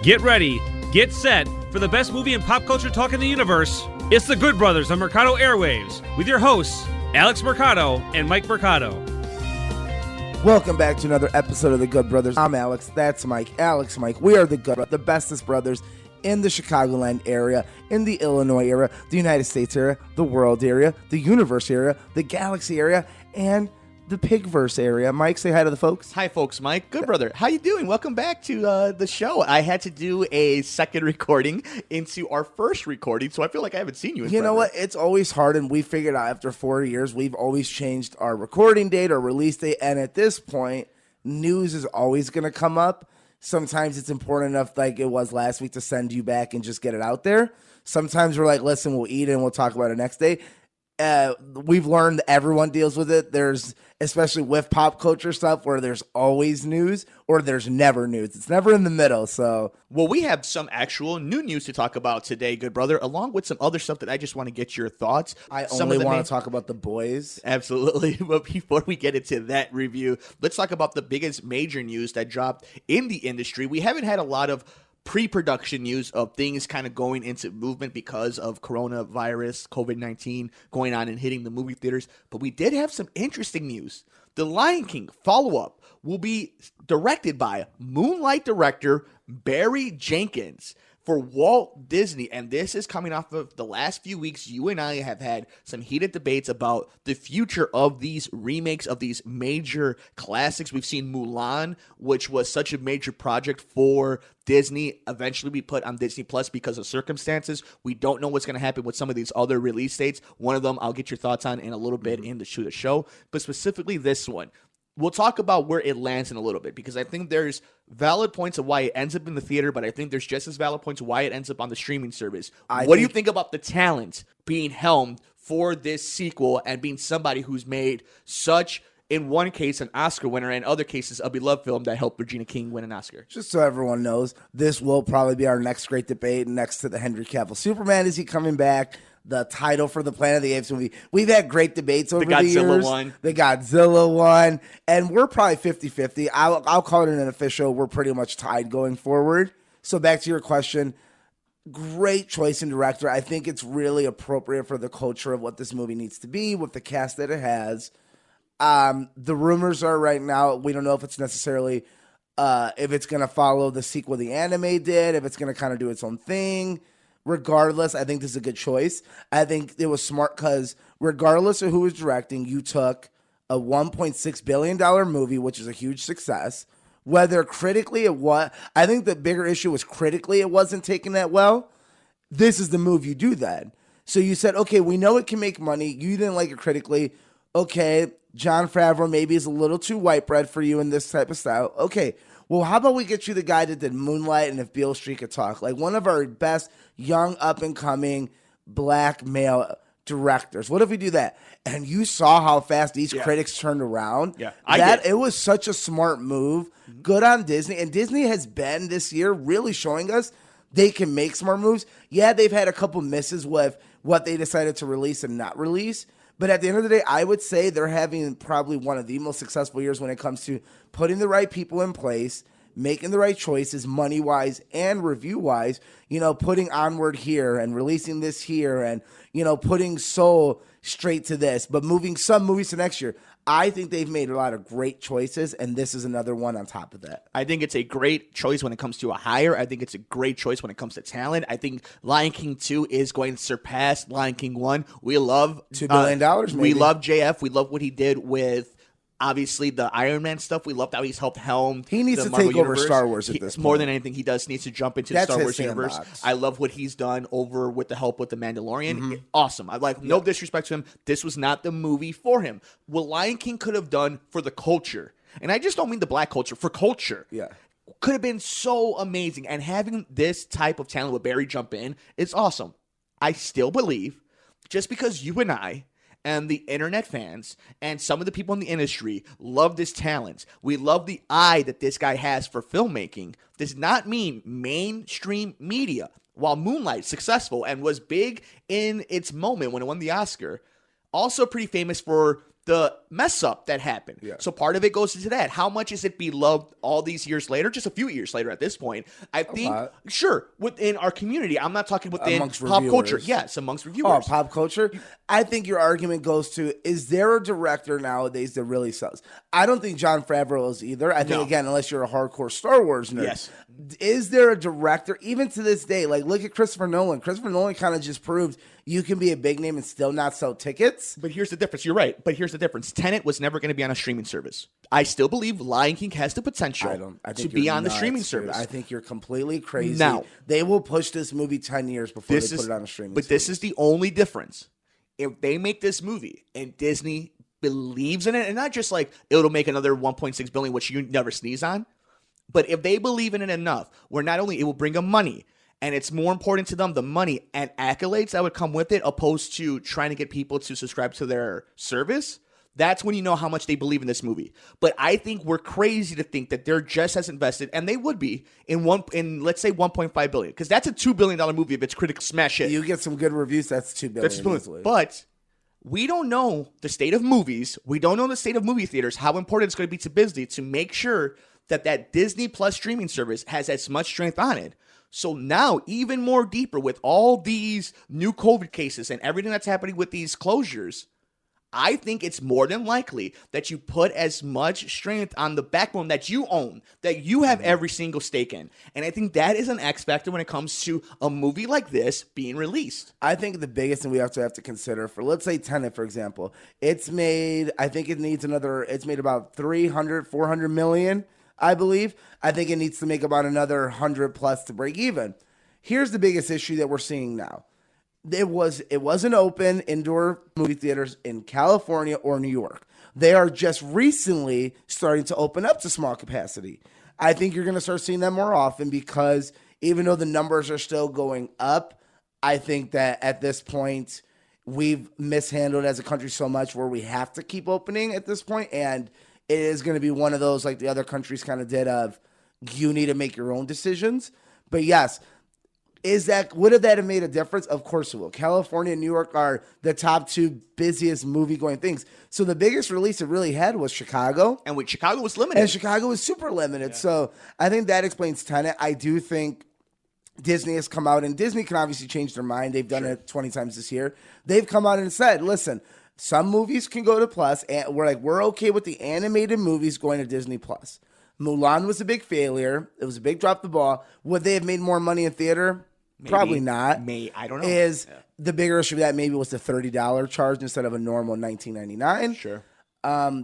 Get ready, get set for the best movie and pop culture talk in the universe. It's the Good Brothers on Mercado Airwaves with your hosts, Alex Mercado and Mike Mercado. Welcome back to another episode of the Good Brothers. I'm Alex, that's Mike. Alex, Mike, we are the bestest brothers in the Chicagoland area, in the Illinois area, the United States area, the world area, the universe area, the galaxy area, and the Pigverse area. Mike, say hi to the folks. Hi, folks. Mike, Good Brother. How you doing? Welcome back to the show. I had to do a second recording into our first recording, so I feel like I haven't seen you in You forever. know what? It's always hard, and we figured out after 4 years, we've always changed our recording date or release date, and at this point, news is always going to come up. Sometimes it's important enough, like it was last week, to send you back and just get it out there. Sometimes we're like, listen, we'll eat it and we'll talk about it next day. We've learned everyone deals with it. There's, especially with pop culture stuff, where there's always news or there's never news. It's never in the middle. So, well, we have some actual new news to talk about today, Good Brother, along with some other stuff that I just want to get your thoughts. I only want to talk about the boys. Absolutely. But before we get into that review, let's talk about the biggest major news that dropped in the industry. We haven't had a lot of pre-production news of things kind of going into movement because of coronavirus, COVID-19 going on and hitting the movie theaters. But we did have some interesting news. The Lion King follow-up will be directed by Moonlight director Barry Jenkins for Walt Disney. And this is coming off of the last few weeks. You and I have had some heated debates about the future of these remakes of these major classics. We've seen Mulan, which was such a major project for Disney, eventually be put on Disney Plus because of circumstances. We don't know what's going to happen with some of these other release dates. One of them I'll get your thoughts on in a little bit in the show, but specifically this one. We'll talk about where it lands in a little bit, because I think there's valid points of why it ends up in the theater, but I think there's just as valid points of why it ends up on the streaming service. What do you think about the talent being helmed for this sequel and being somebody who's made such, in one case, an Oscar winner, and in other cases, a beloved film that helped Regina King win an Oscar? Just so everyone knows, this will probably be our next great debate next to the Henry Cavill Superman. Is he coming back? The title for the Planet of the Apes movie. We've had great debates over the years. The Godzilla one. The Godzilla one. And we're probably 50-50. I'll call it an official. We're pretty much tied going forward. So back to your question. Great choice in director. I think it's really appropriate for the culture of what this movie needs to be with the cast that it has. The rumors are right now, we don't know if it's necessarily, if it's going to follow the sequel the anime did, if it's going to kind of do its own thing. Regardless, I think this is a good choice. I think it was smart because regardless of who was directing, you took a $1.6 billion movie, which is a huge success. Whether critically it was, I think the bigger issue was critically it wasn't taken that well. This is the move you do then. So you said, okay, we know it can make money. You didn't like it critically. Okay, Jon Favreau maybe is a little too white bread for you in this type of style. Okay, well, how about we get you the guy that did Moonlight and If Beale Street Could Talk? Like one of our best young up-and-coming black male directors. What if we do that? And you saw how fast these critics turned around. Yeah, it was such a smart move. Mm-hmm. Good on Disney. And Disney has been this year really showing us they can make smart moves. Yeah, they've had a couple misses with what they decided to release and not release. But at the end of the day, I would say they're having probably one of the most successful years when it comes to putting the right people in place, making the right choices money-wise and review-wise, putting Onward here and releasing this here and, putting Soul straight to this, but moving some movies to next year. I think they've made a lot of great choices, and this is another one on top of that. I think it's a great choice when it comes to a hire. I think it's a great choice when it comes to talent. I think Lion King 2 is going to surpass Lion King 1. We love $2 billion, maybe. We love JF. We love what he did with, obviously, the Iron Man stuff. We loved how he's helped helm. He needs to take over Star Wars at this point. More than anything, he needs to jump into the Star Wars universe. I love what he's done over with the help with the Mandalorian. Mm-hmm. Awesome. I like no disrespect to him. This was not the movie for him. What Lion King could have done for the culture, and I just don't mean the black culture, for culture. Yeah. Could have been so amazing. And having this type of talent with Barry jump in is awesome. I still believe, just because you and I and the internet fans and some of the people in the industry love this talent, we love the eye that this guy has for filmmaking, does not mean mainstream media. While Moonlight, successful and was big in its moment when it won the Oscar, also pretty famous for the mess up that happened. Yeah. So part of it goes into that. How much is it beloved all these years later? Just a few years later at this point. I think, sure, within our community. I'm not talking within amongst pop reviewers. culture. Yes, amongst reviewers. Oh, pop culture? I think your argument goes to, is there a director nowadays that really sells? I don't think Jon Favreau is either. I think, again, unless you're a hardcore Star Wars nerd. Yes. Is there a director, even to this day, like look at Christopher Nolan. Christopher Nolan kind of just proved you can be a big name and still not sell tickets. But here's the difference. You're right. But here's the difference. Tenet was never going to be on a streaming service. I still believe Lion King has the potential to be on the streaming service. I think you're completely crazy. Now, they will push this movie 10 years before they put it on a streaming service. But this is the only difference. If they make this movie and Disney believes in it, and not just like it'll make another $1.6 billion, which you never sneeze on, but if they believe in it enough, where not only it will bring them money, and it's more important to them, the money and accolades that would come with it, opposed to trying to get people to subscribe to their service, that's when you know how much they believe in this movie. But I think we're crazy to think that they're just as invested, and they would be, in let's say $1.5 billion, because that's a $2 billion movie if it's critical smash hit. You get some good reviews, that's $2 billion. That's easily. But we don't know the state of movies. We don't know the state of movie theaters, how important it's going to be to Disney to make sure that Disney Plus streaming service has as much strength on it. So now, even more deeper with all these new COVID cases and everything that's happening with these closures, I think it's more than likely that you put as much strength on the backbone that you own, that you have every single stake in. And I think that is an X factor when it comes to a movie like this being released. I think the biggest thing we have to consider for, let's say, Tenet, for example, it's made about 400 million, I believe. I think it needs to make about another 100 plus to break even. Here's the biggest issue that we're seeing now. It wasn't open indoor movie theaters in California or New York. They are just recently starting to open up to small capacity. I think you're going to start seeing that more often because even though the numbers are still going up, I think that at this point we've mishandled as a country so much where we have to keep opening at this point, and it is going to be one of those like the other countries kind of did of you need to make your own decisions. But yes, would that have made a difference? Of course it will. California and New York are the top two busiest movie-going things. So the biggest release it really had was Chicago. And Chicago was limited. And Chicago was super limited. Yeah. So I think that explains Tenet. I do think Disney has come out, and Disney can obviously change their mind. They've done it 20 times this year. They've come out and said, listen, some movies can go to Plus, and we're okay with the animated movies going to Disney Plus. Mulan was a big failure. It was a big drop the ball. Would they have made more money in theater? Maybe. Probably not. I don't know. The bigger issue of that maybe was the $30 charge instead of a normal $19.99. Sure.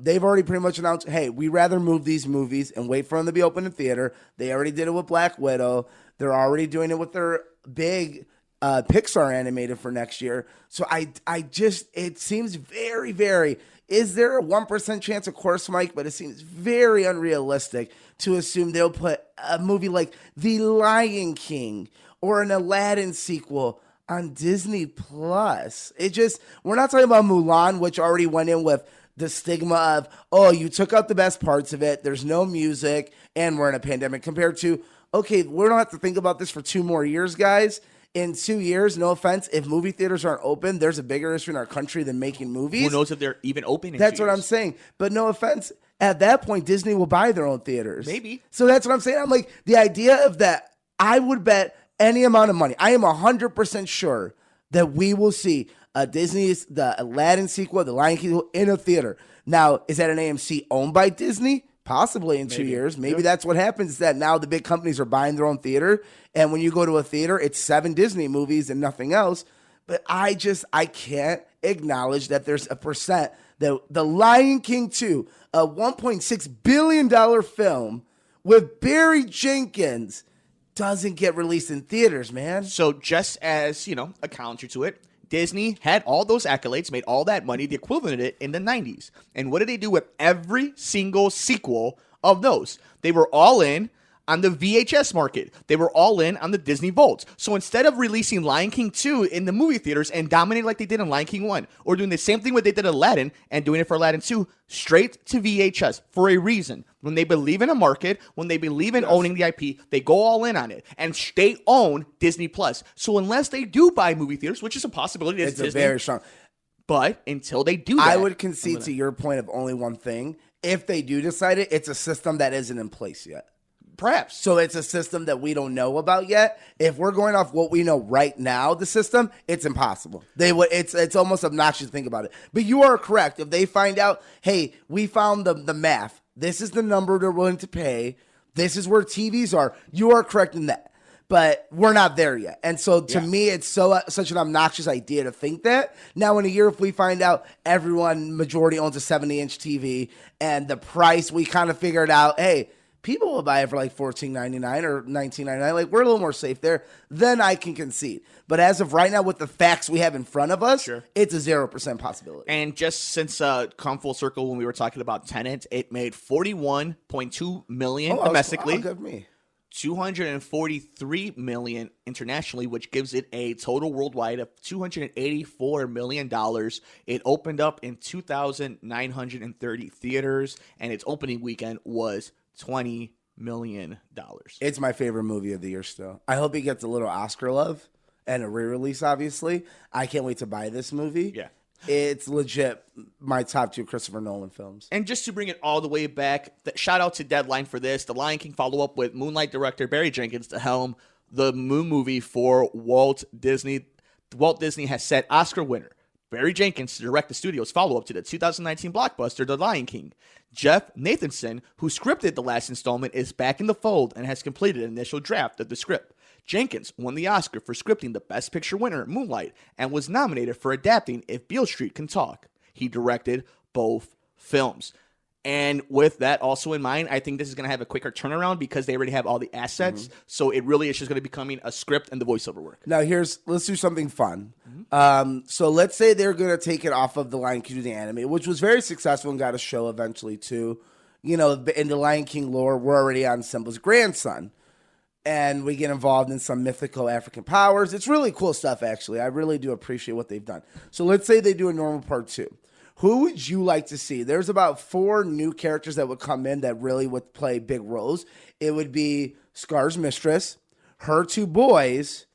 They've already pretty much announced, hey, we rather move these movies and wait for them to be open in theater. They already did it with Black Widow. They're already doing it with their big Pixar animated for next year. So it seems very, very, is there a 1% chance? Of course, Mike, but it seems very unrealistic to assume they'll put a movie like The Lion King or an Aladdin sequel on Disney Plus. We're not talking about Mulan, which already went in with the stigma of, oh, you took out the best parts of it, there's no music, and we're in a pandemic, compared to, okay, we don't have to think about this for 2 more years, guys. In 2 years, no offense, if movie theaters aren't open, there's a bigger issue in our country than making movies. Who knows if they're even open in That's 2 what years. I'm saying. But no offense, at that point, Disney will buy their own theaters. Maybe. So that's what I'm saying. I'm like, the idea of that, I would bet any amount of money. I am 100% sure that we will see the Aladdin sequel, the Lion King sequel in a theater. Now, is that an AMC owned by Disney? Possibly in 2 years. Maybe that's what happens, is that now the big companies are buying their own theater. And when you go to a theater, it's 7 Disney movies and nothing else. But I can't acknowledge that there's a percent that The Lion King 2, a $1.6 billion film with Barry Jenkins, doesn't get released in theaters, man. So just as, a counter to it, Disney had all those accolades, made all that money, the equivalent of it in the 90s. And what did they do with every single sequel of those? They were all in on the VHS market. They were all in on the Disney Vault. So instead of releasing Lion King 2 in the movie theaters and dominating like they did in Lion King 1, or doing the same thing what they did in Aladdin and doing it for Aladdin 2, straight to VHS for a reason. When they believe in a market, when they believe in owning the IP, they go all in on it. And they own Disney Plus. So unless they do buy movie theaters, which is a possibility, it's Disney, very strong. But until they do that, I would concede to your point of only one thing. If they do decide it, it's a system that isn't in place yet. perhaps. So it's a system that we don't know about yet. If we're going off what we know right now, the system, it's impossible. It's almost obnoxious to think about it. But you are correct. If they find out, hey, we found the math. This is the number they're willing to pay. This is where TVs are. You are correct in that. But we're not there yet. And so to me, it's such an obnoxious idea to think that. Now in a year, if we find out majority owns a 70-inch TV and the price, we kind of figured out, hey, people will buy it for like $14.99 or $19.99. Like, we're a little more safe there. Then I can concede. But as of right now, with the facts we have in front of us, it's a 0% possibility. And just since come full circle, when we were talking about Tenet, it made $41.2 million domestically. Good me. $243 million internationally, which gives it a total worldwide of $284 million. It opened up in 2,930 theaters, and its opening weekend was $20 million. It's my favorite movie of the year still. I hope it gets a little Oscar love and a re-release, obviously. I can't wait to buy this movie. Yeah. It's legit my top 2 Christopher Nolan films. And just to bring it all the way back, shout out to Deadline for this. The Lion King follow-up with Moonlight director Barry Jenkins to helm the Moon movie for Walt Disney. Walt Disney has set Oscar winner Barry Jenkins to direct the studio's follow-up to the 2019 blockbuster The Lion King. Jeff Nathanson, who scripted the last installment, is back in the fold and has completed an initial draft of the script. Jenkins won the Oscar for scripting the Best Picture winner, Moonlight, and was nominated for adapting If Beale Street Can Talk. He directed both films. And with that also in mind, I think this is going to have a quicker turnaround because they already have all the assets. So it really is just going to be becoming a script and the voiceover work. Now let's do something fun. So let's say they're going to take it off of The Lion King to the anime, which was very successful and got a show eventually too. You know, in the Lion King lore, we're already on Simba's grandson. And we get involved in some mythical African powers. It's really cool stuff, actually. I really do appreciate what they've done. So let's say they do a normal part 2. Who would you like to see? There's about 4 new characters that would come in that really would play big roles. It would be Scar's mistress, her 2 boys,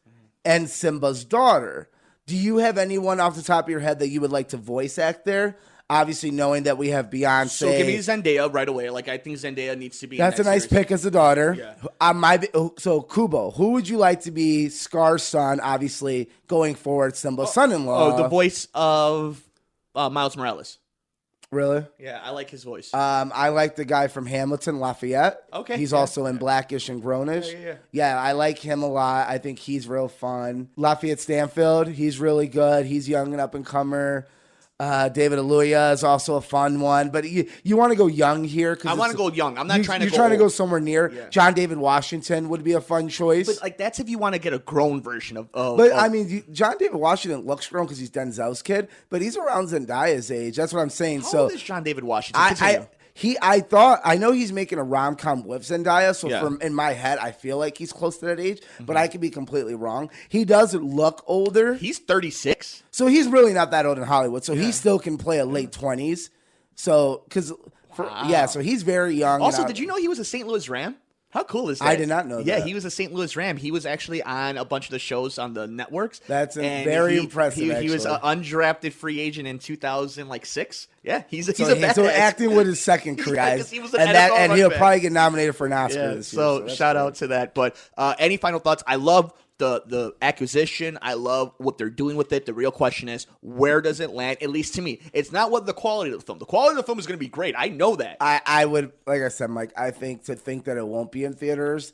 and Simba's daughter. Do you have anyone off the top of your head that you would like to voice act there? Obviously, knowing that we have Beyonce. So give me Zendaya right away. Like, I think Zendaya needs to be That's in that a nice series. pick as a daughter. Yeah. So, Kubo, who would you like to be Scar's son, obviously, going forward, Simba's son-in-law? Oh, the voice of Miles Morales. Really? Yeah, I like his voice. I like the guy from Hamilton, Lafayette. Okay. He's also in Blackish and Grownish. Yeah, I like him a lot. I think he's real fun. Lafayette Stanfield, he's really good. He's young and up-and-comer. David Aluya is also a fun one, but you want to go young here. I want to go young. I'm not trying to. You're trying to go somewhere near. Yeah. John David Washington would be a fun choice. But like that's if you want to get a grown version of. I mean, John David Washington looks grown because he's Denzel's kid, but he's around Zendaya's age. That's what I'm saying. How old is John David Washington? I know he's making a rom-com with Zendaya, so in my head, I feel like he's close to that age, but I could be completely wrong. He does look older. He's 36. So he's really not that old in Hollywood, so he still can play a late 20s. So, so he's very young. Also, did you know he was a St. Louis Ram? How cool is that? I did not know that. Yeah, he was a St. Louis Ram. He was actually on a bunch of the shows on the networks. That's very impressive, He was an undrafted free agent in 2006. Yeah, he's a So badass. acting with his second career, guys. He was an NFL and he'll running probably get nominated for an Oscar this year. So shout out to that. But any final thoughts? I love the acquisition. I love what they're doing with it. The real question is, where does it land? At least to me, it's not what the quality of the film. The quality of the film is going to be great. I know that. I would, like I said, Mike, I think that it won't be in theaters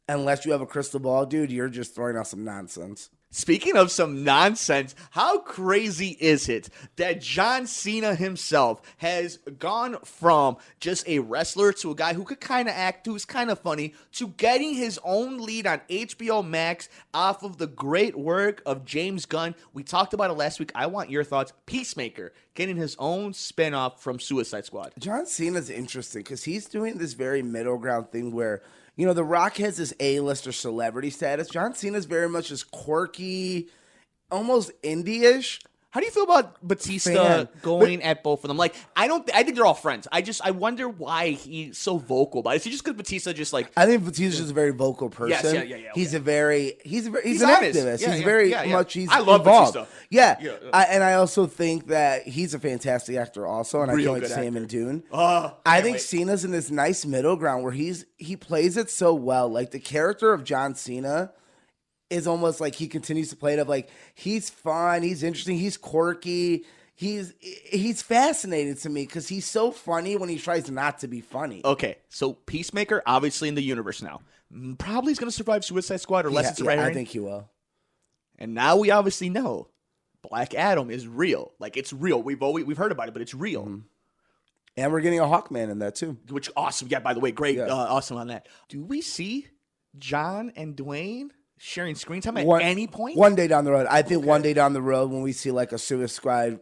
unless you have a crystal ball, dude, you're just throwing out some nonsense. Speaking of some nonsense, how crazy is it that John Cena himself has gone from just a wrestler to a guy who could kind of act, who's kind of funny, to getting his own lead on HBO Max off of the great work of James Gunn? We talked about it last week. I want your thoughts. Peacemaker getting his own spinoff from Suicide Squad. John Cena's interesting because he's doing this very middle ground thing where, you know, The Rock has this A-lister celebrity status. John Cena's very much this quirky, almost indie-ish. How do you feel about Batista going at both of them? Like, I think they're all friends. I wonder why he's so vocal about it. Is he just because Batista just like? I think Batista's just a very vocal person. Yes, yeah. Okay. He's an honest. activist. Yeah, he's very much. I love involved. Batista. Yeah, and I also think that he's a fantastic actor also, and I Real can't wait to good see him in actor. Dune. I think Cena's in this nice middle ground where he plays it so well. Like the character of John Cena is almost like he continues to play it of like he's fun, he's interesting, he's quirky, he's fascinating to me because he's so funny when he tries not to be funny. Okay, so Peacemaker obviously in the universe now. Probably is going to survive Suicide Squad or less it's right. I think he will. And now we obviously know Black Adam is real. Like it's real. We've heard about it, but it's real. Mm-hmm. And we're getting a Hawkman in that too. Which awesome. Yeah, by the way, great, awesome on that. Do we see John and Dwayne sharing screen time at any point? One day down the road. I think one day down the road when we see like a Suicide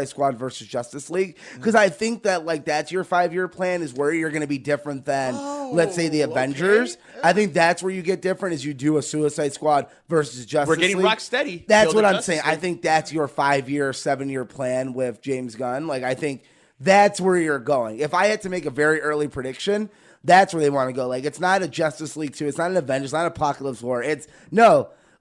Squad versus Justice League. Because I think that like that's your 5-year plan is where you're going to be different than, let's say, the Avengers. Okay. I think that's where you get different is you do a Suicide Squad versus Justice League. We're getting rock steady. That's what I'm saying. I think that's your 5-year, 7-year plan with James Gunn. Like I think that's where you're going. If I had to make a very early prediction, that's where they want to go. Like, it's not a Justice League 2. It's not an Avengers. It's not an Apocalypse War.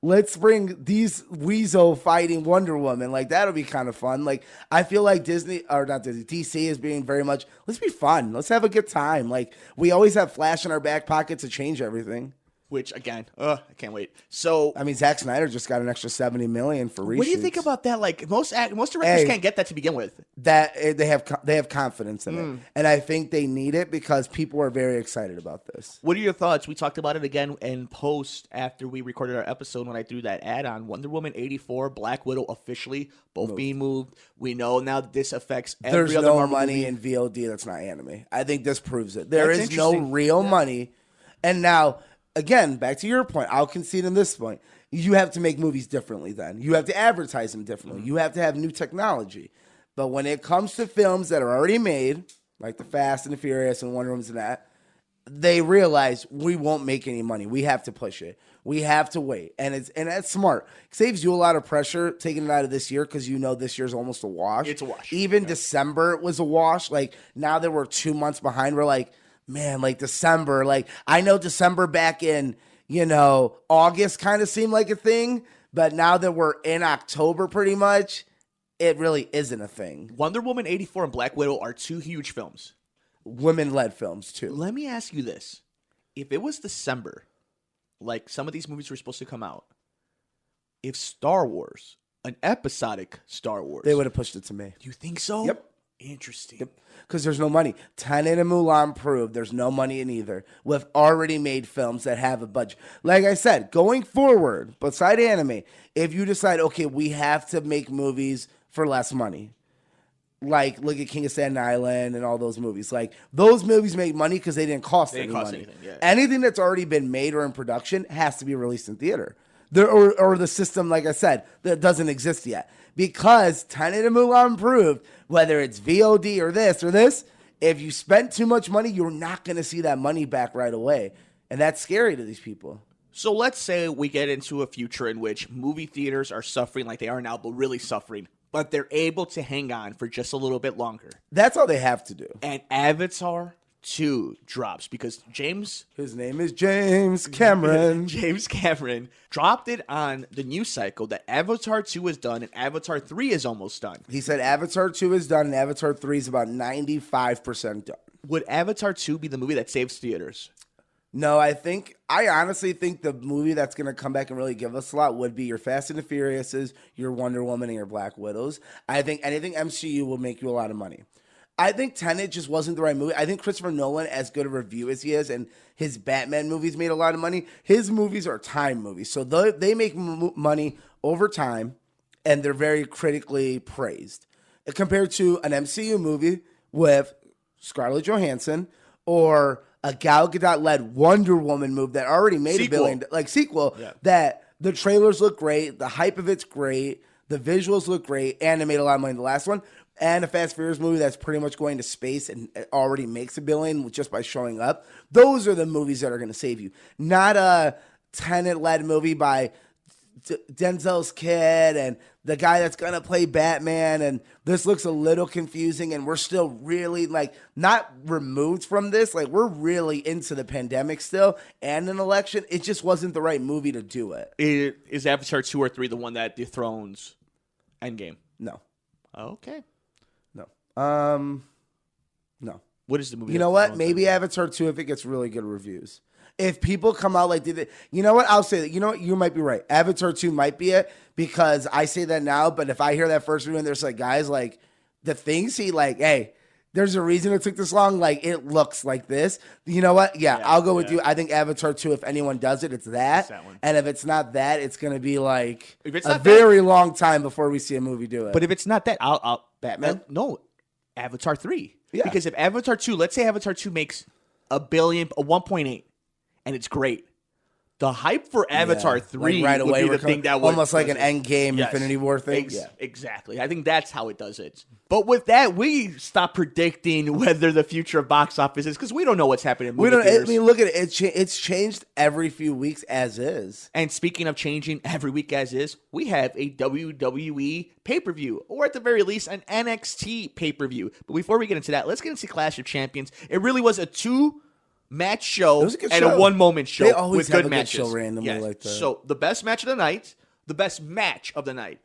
Let's bring these Weasel fighting Wonder Woman. Like, that'll be kind of fun. Like, I feel like DC is being very much, let's be fun. Let's have a good time. Like, we always have Flash in our back pocket to change everything. Which, again, I can't wait. So, I mean, Zack Snyder just got an extra $70 million for reshoots. What do you think about that? Like, most directors can't get that to begin with. That they have confidence in it, and I think they need it because people are very excited about this. What are your thoughts? We talked about it again in post after we recorded our episode when I threw that ad on. Wonder Woman 84, Black Widow officially both being moved. We know now that this affects every other Marvel money movie. in VOD that's not anime. I think this proves it. There is no real money, and now. Again, back to your point, I'll concede on this point. You have to make movies differently then. You have to advertise them differently. You have to have new technology. But when it comes to films that are already made, like The Fast and the Furious and Wonder Woman and that, they realize we won't make any money. We have to push it. We have to wait. And that's smart. It saves you a lot of pressure taking it out of this year because you know this year's almost a wash. It's a wash. Even December was a wash. Like now that we're 2 months behind, we're like, man, like December, like I know December back in, August kind of seemed like a thing, but now that we're in October pretty much, it really isn't a thing. Wonder Woman 84 and Black Widow are two huge films. Women-led films, too. Let me ask you this. If it was December, like some of these movies were supposed to come out, if Star Wars, an episodic Star Wars... They would have pushed it to me. You think so? Yep. Interesting. Yep. Because there's no money. Tenet and Mulan proved there's no money in either. With already made films that have a budget. Like I said, going forward, beside anime, if you decide, okay, we have to make movies for less money. Like, look at King of Staten Island and all those movies. Like, those movies make money because they didn't cost any money. Anything, yeah. Anything that's already been made or in production has to be released in theater. Or the system, like I said, that doesn't exist yet. Because Tenet and Mulan proved, whether it's VOD or this, if you spent too much money, you're not going to see that money back right away. And that's scary to these people. So let's say we get into a future in which movie theaters are suffering like they are now, but really suffering. But they're able to hang on for just a little bit longer. That's all they have to do. And Avatar 2 drops because his name is James Cameron. James Cameron dropped it on the news cycle that Avatar 2 is done and Avatar 3 is almost done. He said Avatar 2 is done and Avatar 3 is about 95% done. Would Avatar 2 be the movie that saves theaters? No, I honestly think the movie that's going to come back and really give us a lot would be your Fast and the Furiouses, your Wonder Woman, and your Black Widows. I think anything MCU will make you a lot of money. I think Tenet just wasn't the right movie. I think Christopher Nolan, as good a review as he is, and his Batman movies made a lot of money. His movies are time movies. So they make money over time, and they're very critically praised. Compared to an MCU movie with Scarlett Johansson or a Gal Gadot-led Wonder Woman movie that already made $1 billion, sequel, that the trailers look great, the hype of it's great, the visuals look great, and it made a lot of money in the last one. And a Fast and Furious movie that's pretty much going to space and it already makes $1 billion just by showing up. Those are the movies that are going to save you. Not a Tenet-led movie by Denzel's kid and the guy that's going to play Batman. And this looks a little confusing. And we're still really like not removed from this. Like we're really into the pandemic still and an election. It just wasn't the right movie to do it. Is Avatar 2 or 3 the one that dethrones Endgame? No. Okay. No. No. What is the movie? You know what? Maybe Avatar 2 if it gets really good reviews. If people come out like, you know what? I'll say that. You know what? You might be right. Avatar 2 might be it because I say that now, but if I hear that first review and there's like guys like the things he like, hey, there's a reason it took this long. Like it looks like this. You know what? Yeah, I'll go with you. I think Avatar 2, if anyone does it, it's that. one. And if it's not that, it's going to be like If it's a not very long time before we see a movie do it. But if it's not that, I'll Batman? No, Avatar 3. Yeah. Because if Avatar 2, let's say Avatar 2 makes a 1.8, and it's great. The hype for Avatar 3 like right away, would be the thing that would almost like an Endgame Infinity War thing. Exactly. I think that's how it does it. But with that, we stop predicting whether the future of box office is because we don't know what's happening in movie theaters. I mean, look at it. It's changed every few weeks as is. And speaking of changing every week as is, we have a WWE pay-per-view, or at the very least, an NXT pay-per-view. But before we get into that, let's get into Clash of Champions. It really was a two-match show and a one-moment show they always with have good a matches. Good show randomly like that. So the best match of the night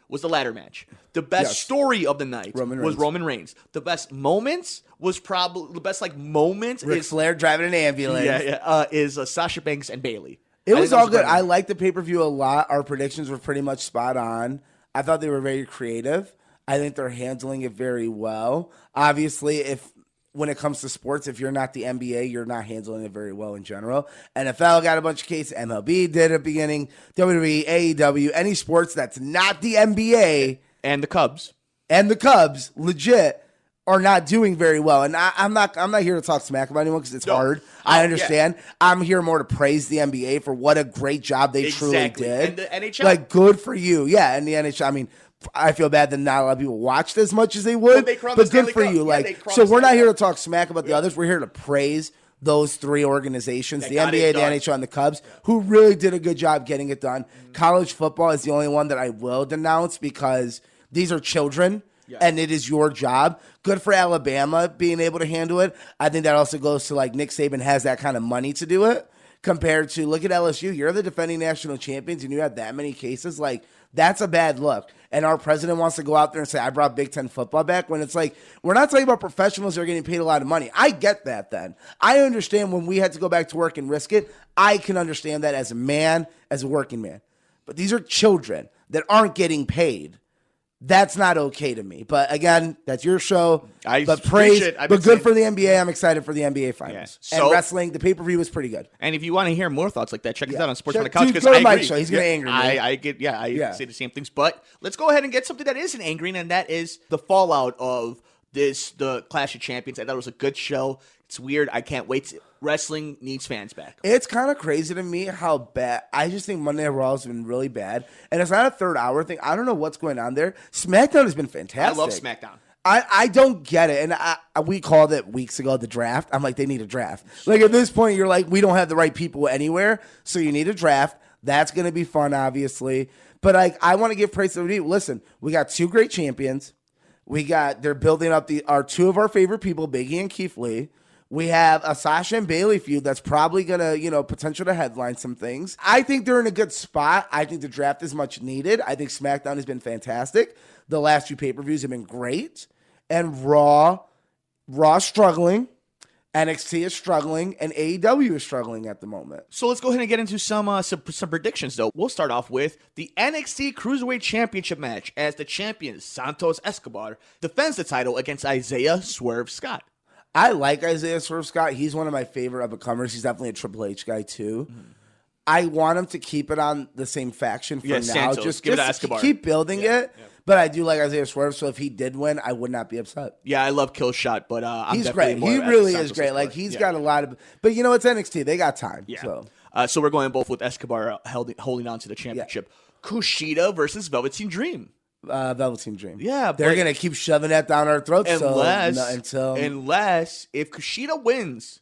was the ladder match. The best story of the night was Roman Reigns. The best moments was probably the best moment Ric Flair driving an ambulance. Is Sasha Banks and Bayley. It was all good. I liked the pay-per-view a lot. Our predictions were pretty much spot on. I thought they were very creative. I think they're handling it very well. Obviously, when it comes to sports, if you're not the NBA, you're not handling it very well in general. NFL got a bunch of cases. MLB did at the beginning. WWE, AEW, any sports that's not the NBA. And the Cubs. Legit, are not doing very well. And I'm not here to talk smack about anyone because it's hard. I understand. Yeah. I'm here more to praise the NBA for what a great job they truly did. And the NHL. Like, good for you. Yeah, and the NHL, I mean, I feel bad that not a lot of people watched as much as they would, but good for you. So we're not here to talk smack about the others. We're here to praise those three organizations, the NBA, the NHL, and the Cubs, who really did a good job getting it done. College football is the only one that I will denounce because these are children. Yes. And it is your job. Good for Alabama being able to handle it. I think that also goes to like Nick Saban has that kind of money to do it compared to look at LSU. You're the defending national champions and you have that many cases. Like that's a bad look. And our president wants to go out there and say, I brought Big Ten football back when it's like, we're not talking about professionals that are getting paid a lot of money. I get that then. I understand when we had to go back to work and risk it. I can understand that as a man, as a working man. But these are children that aren't getting paid. That's not okay to me. But again, that's your show. But good for the NBA. I'm excited for the NBA finals. Yeah. And wrestling, the pay-per-view was pretty good. And if you want to hear more thoughts like that, check us out on Sports on the Couch. Because I agree. Show. He's going to anger me. I say the same things. But let's go ahead and get something that isn't angering, and that is the fallout of the Clash of Champions. I thought it was a good show. It's weird. I can't wait. Wrestling needs fans back. It's kind of crazy to me how bad. I just think Monday Night Raw has been really bad. And it's not a third hour thing. I don't know what's going on there. SmackDown has been fantastic. I love SmackDown. I don't get it. And we called it weeks ago the draft. I'm like, they need a draft. Like at this point, you're like, we don't have the right people anywhere. So you need a draft. That's going to be fun, obviously. But I want to give praise to the people. Listen, we got two great champions. They're building up our two of our favorite people, Biggie and Keith Lee. We have a Sasha and Bayley feud that's probably going to, potential to headline some things. I think they're in a good spot. I think the draft is much needed. I think SmackDown has been fantastic. The last two pay-per-views have been great. And Raw struggling. NXT is struggling. And AEW is struggling at the moment. So let's go ahead and get into some predictions, though. We'll start off with the NXT Cruiserweight Championship match as the champion, Santos Escobar, defends the title against Isaiah Swerve Scott. I like Isaiah Swerve Scott. He's one of my favorite up-and-comers. He's definitely a Triple H guy, too. Mm-hmm. I want him to keep it on the same faction for now. Santos. Just give it to Escobar. Keep building it. Yeah. But I do like Isaiah Swerve, so if he did win, I would not be upset. Yeah, I love Killshot, but he's great. He really is great. Like, he's got a lot of... But, it's NXT. They got time. Yeah. So we're going both with Escobar holding on to the championship. Yeah. Kushida versus Velveteen Dream. Velveteen Dream. Yeah, they're gonna keep shoving that down our throats unless if Kushida wins,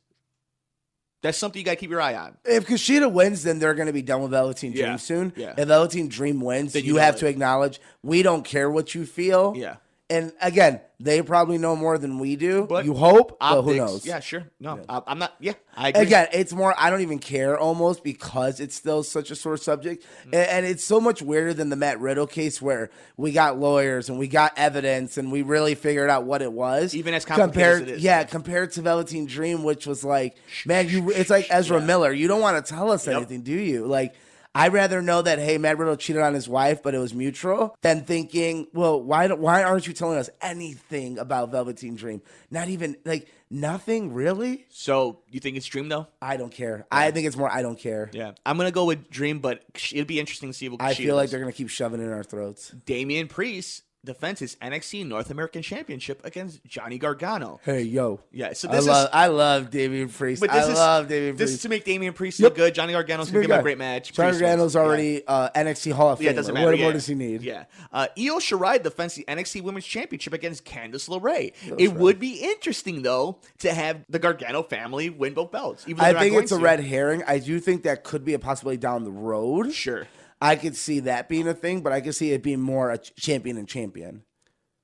That's something you got to keep your eye on. If Kushida wins, then they're going to be done with Velveteen Dream soon. Yeah. If Velveteen Dream wins, then you have to acknowledge we don't care what you feel. Yeah. And again, they probably know more than we do. But you hope, optics, but who knows? Yeah, sure. No, I'm not. Yeah, I agree. Again, it's more, I don't even care almost because it's still such a sore subject. And it's so much weirder than the Matt Riddle case where we got lawyers and we got evidence and we really figured out what it was. Even as complicated as it is. Yeah, compared to Velveteen Dream, which was like, man, it's like Ezra Miller. You don't want to tell us anything, do you? Like, I'd rather know that, hey, Matt Riddle cheated on his wife, but it was mutual, than thinking, well, why aren't you telling us anything about Velveteen Dream? Not even, like, nothing, really? So, you think it's Dream, though? I don't care. I think it's more I don't care. Yeah. I'm going to go with Dream, but it'd be interesting to see what I feel like they're going to keep shoving it in our throats. Damian Priest defends his NXT North American Championship against Johnny Gargano. Hey, yo. Yeah, so I love Damian Priest. But I love Damian Priest. This is to make Damian Priest look good. Johnny Gargano's going to give him a great match. Johnny Gargano's already NXT Hall of Fame. Yeah, it doesn't matter. What more does he need? Yeah. Io Shirai defends the NXT Women's Championship against Candice LeRae. It would be interesting, though, to have the Gargano family win both belts. Even though I think it's a red herring. I do think that could be a possibility down the road. Sure. I could see that being a thing, but I could see it being more a champion and champion.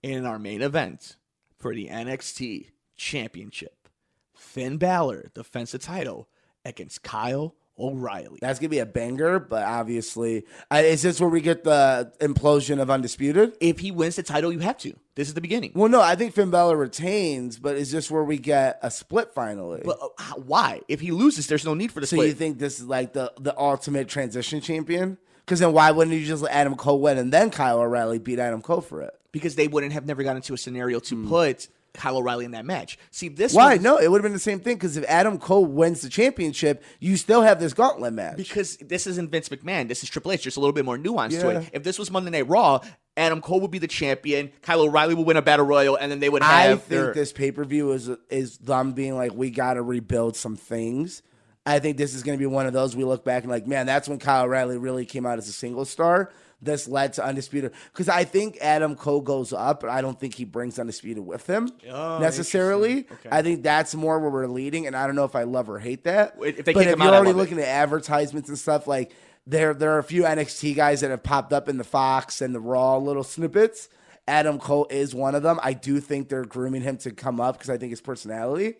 In our main event for the NXT Championship, Finn Balor defends the title against Kyle O'Reilly. That's going to be a banger, but obviously, is this where we get the implosion of Undisputed? If he wins the title, you have to. This is the beginning. Well, no, I think Finn Balor retains, but is this where we get a split finally? But why? If he loses, there's no need for the split. So you think this is like the ultimate transition champion? Because then why wouldn't you just let Adam Cole win and then Kyle O'Reilly beat Adam Cole for it? Because they wouldn't have never gotten into a scenario to put Kyle O'Reilly in that match. See, this Why? No, it would have been the same thing because if Adam Cole wins the championship, you still have this gauntlet match. Because this isn't Vince McMahon. This is Triple H. There's a little bit more nuance to Yeah. it. If this was Monday Night Raw, Adam Cole would be the champion, Kyle O'Reilly would win a Battle Royal, and then they would have I think this pay-per-view is them being like, we got to rebuild some things. I think this is going to be one of those we look back and like, man, that's when Kyle O'Reilly really came out as a single star. This led to Undisputed. Because I think Adam Cole goes up, but I don't think he brings Undisputed with him necessarily. Okay. I think that's more where we're leading, and I don't know if I love or hate that. If they but kick if him you're out, I already love it. looking at advertisements and stuff, like there are a few NXT guys that have popped up in the Fox and the Raw little snippets. Adam Cole is one of them. I do think they're grooming him to come up because I think his personality.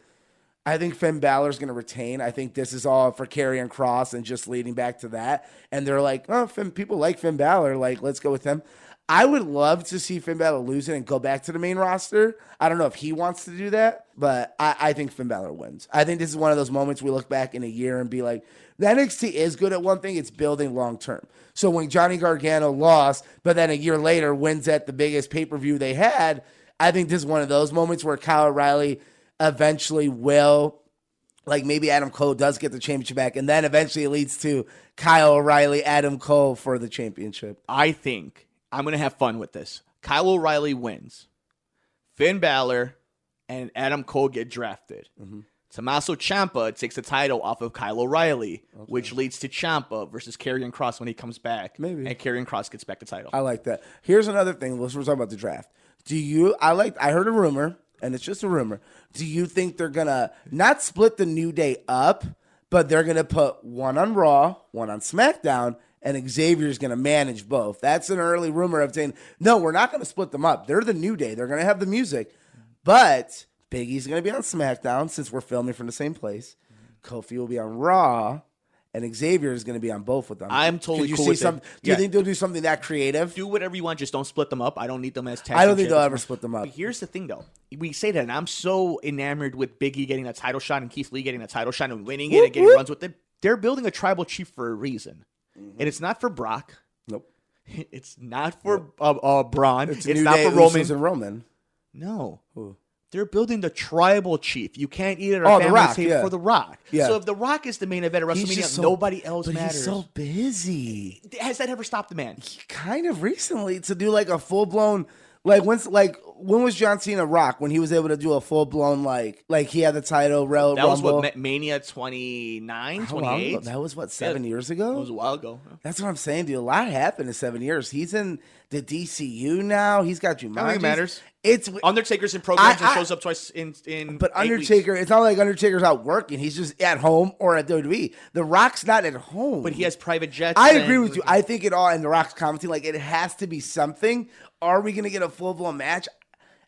I think Finn Balor's going to retain. I think this is all for Karrion Kross and just leading back to that. And they're like, oh, people like Finn Balor. Like, let's go with him. I would love to see Finn Balor lose it and go back to the main roster. I don't know if he wants to do that, but I think Finn Balor wins. I think this is one of those moments we look back in a year and be like, the NXT is good at one thing. It's building long term. So when Johnny Gargano lost, but then a year later wins at the biggest pay-per-view they had, I think this is one of those moments where Kyle O'Reilly eventually will, like maybe Adam Cole does get the championship back, and then eventually it leads to Kyle O'Reilly, Adam Cole for the championship. I think I'm going to have fun with this. Kyle O'Reilly wins. Finn Balor and Adam Cole get drafted. Tommaso Ciampa takes the title off of Kyle O'Reilly, which leads to Ciampa versus Karrion Kross when he comes back. Maybe. And Karrion Kross gets back the title. I like that. Here's another thing. We're talking about the draft. I heard a rumor, and it's just a rumor. Do you think they're going to not split the New Day up, but they're going to put one on Raw, one on SmackDown, and Xavier's going to manage both? That's an early rumor of saying, no, we're not going to split them up. They're the New Day. They're going to have the music. But Big E's going to be on SmackDown since we're filming from the same place. Kofi will be on Raw. And Xavier is going to be on both with them. I'm totally cool with it. Do you think they'll do something that creative? Do whatever you want. Just don't split them up. I don't need them as tag I don't team think they'll champions. ever split them up. But here's the thing, though. We say that, and I'm so enamored with Big E getting a title shot and Keith Lee getting a title shot and winning it and getting runs with it. They're building a tribal chief for a reason. And it's not for Brock. Nope. It's not for Braun. It's New not Day, for Roman. Usos and Roman. No. Who? They're building the tribal chief. You can't eat at a The family Rock, table yeah. for The Rock. Yeah. So if The Rock is the main event at He's just WrestleMania, nobody else but matters. He's so busy. Has that ever stopped the man? Kind of recently to do like a full blown, like once, like when was John Cena Rock when he was able to do a full blown like he had the title Royal That was Rumble? what Mania 29, How long ago? 28. That was what 7 years ago. It was a while ago. That's what I'm saying, dude. A lot happened in 7 years. He's in the DCU now. He's got Jumanji. I don't think it matters. It's Undertaker's in programs and shows up twice in. But 8 Undertaker, weeks. it's not like Undertaker's out working. He's just at home or at WWE. The Rock's not at home. But he has private jets. I agree with you. I think it all, and The Rock's commenting, like, it has to be something. Are we going to get a full-blown match?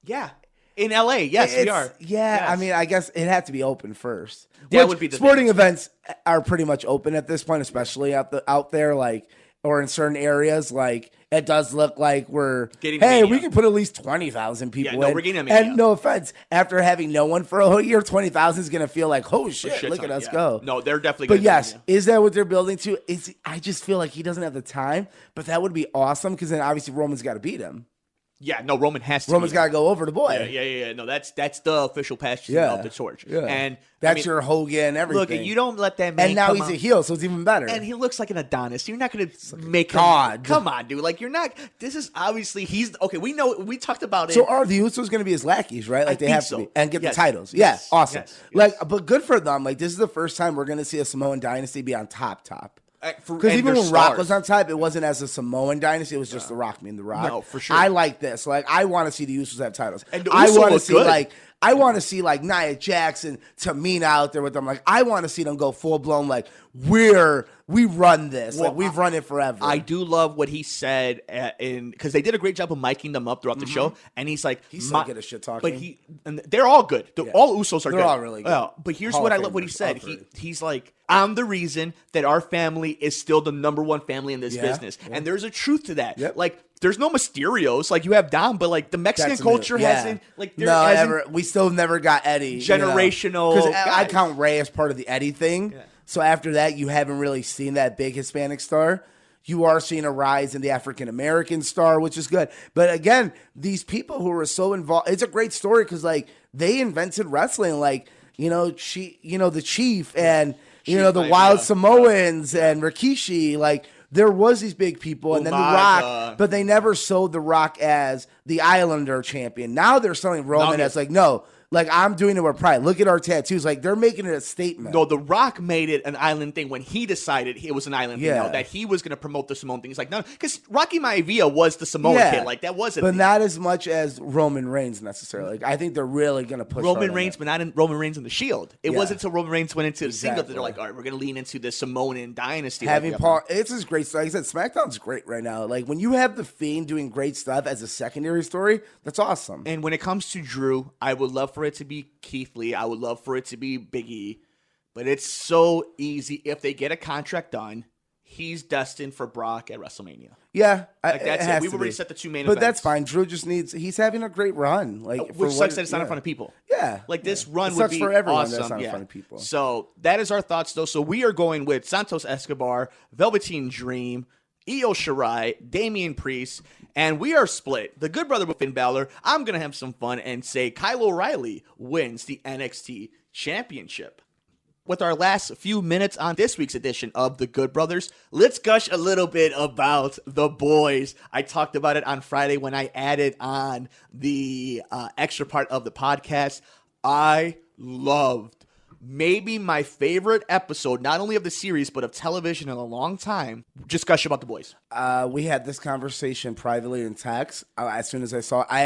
Yeah. In LA, yes, we are. Yeah, Yes. I mean, I guess it had to be open first. That Which would be the sporting events are pretty much open at this point, especially out there, like, or in certain areas. Like, it does look like we're Getting hey, Mania. we can put at least 20,000 people no, in. we're getting a Mania. And no offense, after having no one for a whole year, 20,000 is going to feel like, oh shit, look at us go. No, they're definitely. But gonna yes, do it, is that what they're building to? I just feel like he doesn't have the time, but that would be awesome because then obviously Roman's got to beat him. yeah. No, Roman has to. Roman's got to go over the boy. Yeah. No, that's the official passing Yeah. of the torch. Yeah. And That's your Hogan, everything. Look, you don't let that man. and now come he's out- a heel, so it's even better. And he looks like an Adonis. You're not going to make God. him. Come on, dude. Like, you're not. This is obviously. He's. Okay, we know. We talked about it. So are the Usos going to be his lackeys, right? Like I they think have so. to be and get Yes. the titles. Yes. Yeah, awesome. Yes. Like, but good for them. Like this is the first time we're going to see a Samoan dynasty be on top. Because and even they're when Rock stars. was on top, it wasn't as a Samoan dynasty. It was just The Rock being The Rock. No, for sure. I like this. Like I want to see the Usos have titles. And the I Usos want to look see good. I want to see like Nia Jackson, Tamina out there with them. Like I want to see them go full blown. Like we run this. Well, like we've run it forever. I do love what he said because they did a great job of miking them up throughout the show, and he's like, He's so good at shit talking. But and they're all good. All Usos are They're good. all really good. But here's Hall what I of love what he Famers, said. all three. He's like, I'm the reason that our family is still the number one family in this Yeah, business, yeah. and there's a truth to that. Yep. Like, there's no Mysterios. Like you have Dom, but like the Mexican That's culture yeah. hasn't like there no hasn't ever. We still never got Eddie. generational Because I guys. count Ray as part of the Eddie thing. Yeah. So after that, you haven't really seen that big Hispanic star. You are seeing a rise in the African American star, which is good. But again, these people who were so involved, it's a great story because like they invented wrestling, like the Chief and the Chief, Wild yeah. Samoans and Rikishi, like. There was these big people, and then The Umaga. Rock, but they never sold The Rock as the Islander champion. Now they're selling Roman Now as like, no, like I'm doing it with pride. Look at our tattoos. Like they're making it a statement. No, The Rock made it an island thing when he decided it was an island Yeah. thing. No, that he was going to promote the Samoan thing. He's like, no, because Rocky Maivia was the Samoan kid. Like that wasn't. but not as much as Roman Reigns necessarily. Like I think they're really gonna push hard Roman on Reigns, that. but not in Roman Reigns in the Shield. It Yeah. wasn't until Roman Reigns went into the singles that Exactly. they're like, all right, we're going to lean into the Samoan dynasty. Having like we Paul, have. it's just great stuff. Like I said, SmackDown's great right now. Like when you have the Fiend doing great stuff as a secondary story, that's awesome. And when it comes to Drew, I would love for it to be Keith Lee. I would love for it to be Big E. But it's so easy. If they get a contract done, he's destined for Brock at WrestleMania. Yeah, Like that's it. has We've to already be. set the two main But events. that's fine. Drew just he's having a great run. Like Which sucks that it's not in front of people. Yeah. Like this Yeah. run It would sucks be for everyone awesome. that's not in yeah. front of people. So that is our thoughts, though. So we are going with Santos Escobar, Velveteen Dream, Io Shirai, Damian Priest, and we are split. The Good Brother with Finn Balor. I'm gonna have some fun and say Kyle O'Reilly wins the NXT Championship. With our last few minutes on this week's edition of The Good Brothers, let's gush a little bit about the boys. I talked about it on Friday when I added on the extra part of the podcast. I loved maybe my favorite episode, not only of the series, but of television in a long time. Just gush about the boys. We had this conversation privately in text. As soon as I saw it, I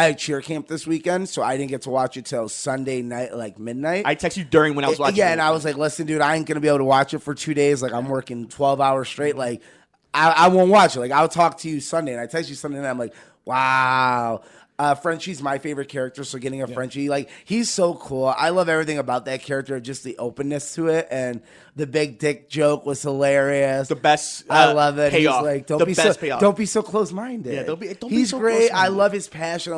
had cheer camp this weekend, so I didn't get to watch it till Sunday night, like midnight. I texted you during when I was watching Yeah, it. and I was like, listen, dude, I ain't going to be able to watch it for 2 days. Like, I'm working 12 hours straight. Like, I won't watch it. Like, I'll talk to you Sunday. And I text you Sunday, and I'm like, wow. Frenchie's my favorite character, so getting a Frenchie, like, he's so cool. I love everything about that character, just the openness to it, and the big dick joke was hilarious. The best I love it. payoff. He's like, Payoff. don't be so close-minded. Yeah, don't be He's so great. I close-minded. love his passion. I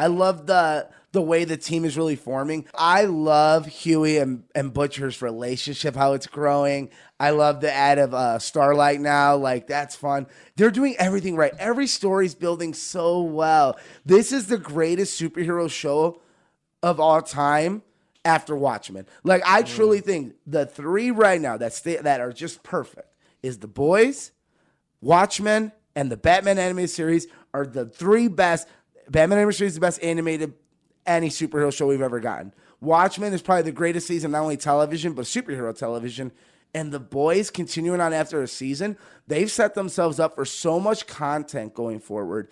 love the way the team is really forming. I love Huey and Butcher's relationship, how it's growing. I love the add of Starlight now. Like, that's fun. They're doing everything right. Every story's building so well. This is the greatest superhero show of all time after Watchmen. Like, I truly think the three right now that are just perfect is The Boys, Watchmen, and the Batman animated series are the three best. Batman Animated Series is the best animated any superhero show we've ever gotten. Watchmen is probably the greatest season, not only television, but superhero television. And The Boys, continuing on after a season, they've set themselves up for so much content going forward.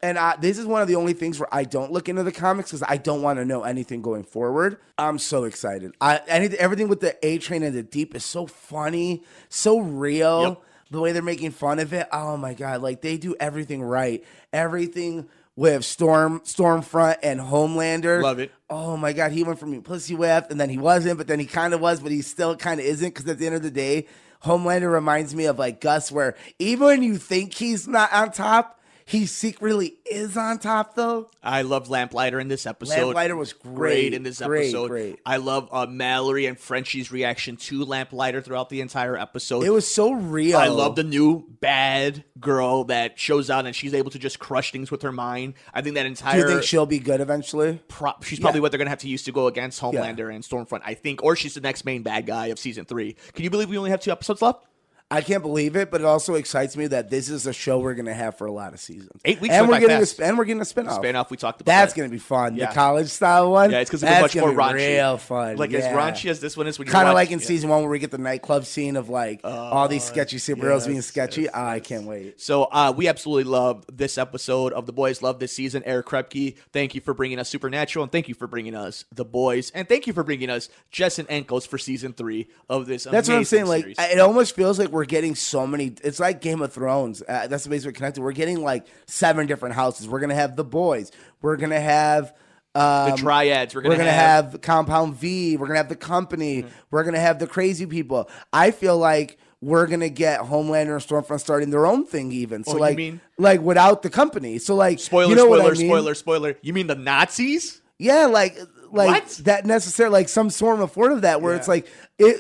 And this is one of the only things where I don't look into the comics because I don't want to know anything going forward. I'm so excited. Everything with the A-Train and the Deep is so funny, so real. Yep. The way they're making fun of it, oh my God, like they do everything right. Everything with Stormfront and Homelander. Love it. Oh my God, he went from being pussy whipped and then he wasn't, but then he kind of was, but he still kind of isn't, because at the end of the day, Homelander reminds me of like Gus, where even when you think he's not on top, he secretly is on top, though. I love Lamplighter in this episode. Lamplighter was great in this episode. Great. I love Mallory and Frenchie's reaction to Lamplighter throughout the entire episode. It was so real. I love the new bad girl that shows out and she's able to just crush things with her mind. I think that entire... Do you think she'll be good eventually? She's probably what they're going to have to use to go against Homelander and Stormfront, I think. Or she's the next main bad guy of season 3. Can you believe we only have 2 episodes left? I can't believe it, but it also excites me that this is a show we're going to have for a lot of seasons. 8 weeks and went we're by getting fast. And we're getting a spinoff. Spinoff, we talked about That's that. going to be fun. Yeah. The college style one. Yeah, it's because it's much more raunchy. Real fun. Like as raunchy as this one is, when you kind of watch, like in season 1 where we get the nightclub scene of like all these sketchy superheroes being sketchy. I can't wait. So we absolutely love this episode of The Boys. Love this season. Eric Krepke, thank you for bringing us Supernatural, and thank you for bringing us The Boys, and thank you for bringing us Jess and Ankles for season 3 of this. That's what I'm saying. Series. Like it almost feels like we're getting so many. It's like Game of Thrones. That's the base we're connected. We're getting like 7 different houses. We're gonna have The Boys. We're gonna have the Triads. We're gonna have Compound V. We're gonna have the Company. Mm-hmm. We're gonna have the Crazy People. I feel like we're gonna get Homelander and Stormfront starting their own thing, even. So like without the Company. So like spoiler, you know spoiler, what I mean? spoiler. You mean the Nazis? Yeah, like What? that necessary, like some sort of form of that, where it's like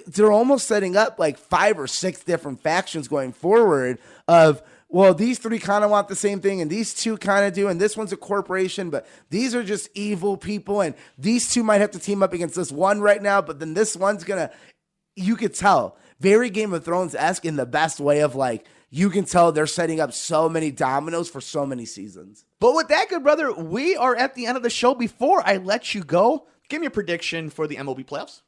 they're almost setting up like 5 or 6 different factions going forward of, well, these 3 kind of want the same thing, and these 2 kind of do, and this one's a corporation, but these are just evil people, and these 2 might have to team up against this one right now, but then this one's gonna, you could tell, very Game of Thrones-esque in the best way of like, you can tell they're setting up so many dominoes for so many seasons. But with that, good brother, we are at the end of the show. Before I let you go, give me a prediction for the MLB playoffs.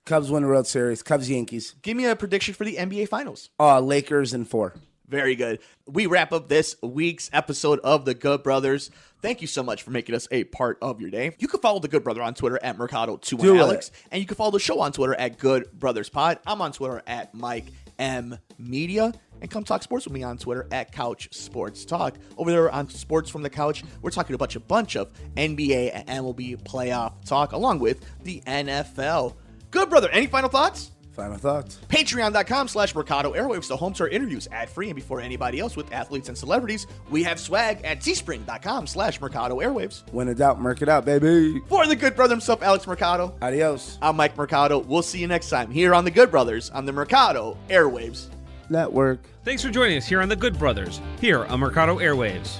Cubs win the World Series. Cubs, Yankees. Give me a prediction for the NBA Finals. Lakers in 4. Very good. We wrap up this week's episode of The Good Brothers. Thank you so much for making us a part of your day. You can follow The Good Brother on Twitter at Mercado21Alex. And you can follow the show on Twitter at Good Brothers Pod. I'm on Twitter at Mike M Media. And come talk sports with me on Twitter at Couch Sports Talk. Over there on Sports from the Couch, we're talking about a bunch of NBA and MLB playoff talk, along with the NFL. Good brother, any final thoughts? Final thoughts. Patreon.com/Mercado Airwaves, the home to our interviews ad-free and before anybody else with athletes and celebrities. We have swag at teespring.com/Mercado Airwaves. When in doubt, merc it out, baby. For the good brother himself, Alex Mercado. Adios. I'm Mike Mercado. We'll see you next time here on The Good Brothers on the Mercado Airwaves Network. Thanks for joining us here on The Good Brothers, here on Mercado Airwaves.